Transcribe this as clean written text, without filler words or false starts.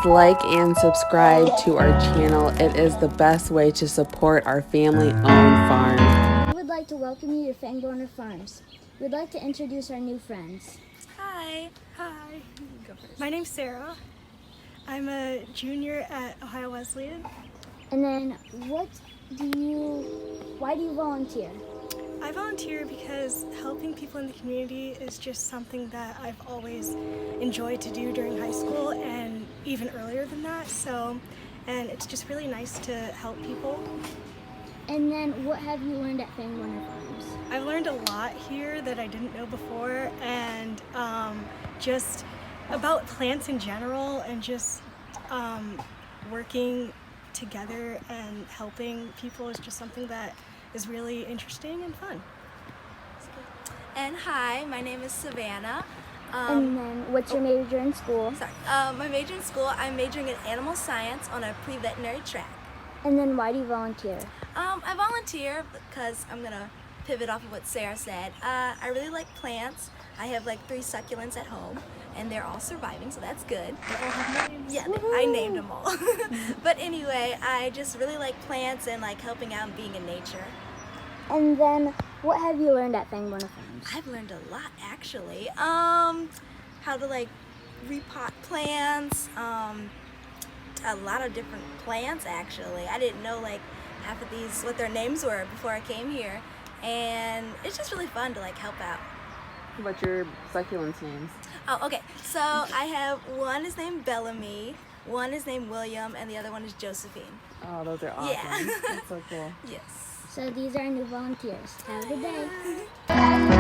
Please like and subscribe to our channel. It is the best way to support our family-owned farm. We would like to welcome you to Fangorner Farms. We'd like to introduce our new friends. Hi. Hi. Go first. My name's Sarah. I'm a junior at Ohio Wesleyan. And then why do you volunteer? I volunteer because helping people in the community is just something that I've always enjoyed to do during high school and even earlier than that. And it's just really nice to help people. And then what have you learned at Fangorner Farms? I've learned a lot here that I didn't know before, and just about plants in general, and just working together and helping people is just something that is really interesting and fun. And hi, my name is Savannah. And then what's your major in school? My major in school, I'm majoring in animal science on a pre-veterinary track. And then why do you volunteer? I volunteer because I'm gonna pivot off of what Sarah said. I really like plants. I have like 3 succulents at home, and they're all surviving, so that's good. They all have names. Yeah, I named them all. But anyway, I just really like plants and like helping out and being in nature. And then what have you learned at Fangorner Farms? I've learned a lot actually. How to like repot plants, a lot of different plants actually. I didn't know like half of these what their names were before I came here, and it's just really fun to like help out. What's your succulents names? Oh, okay. So I have one is named Bellamy, one is named William, and the other one is Josephine. Oh, those are awesome. Yeah. That's so cool. Yes. So these are our new volunteers. Have a good day.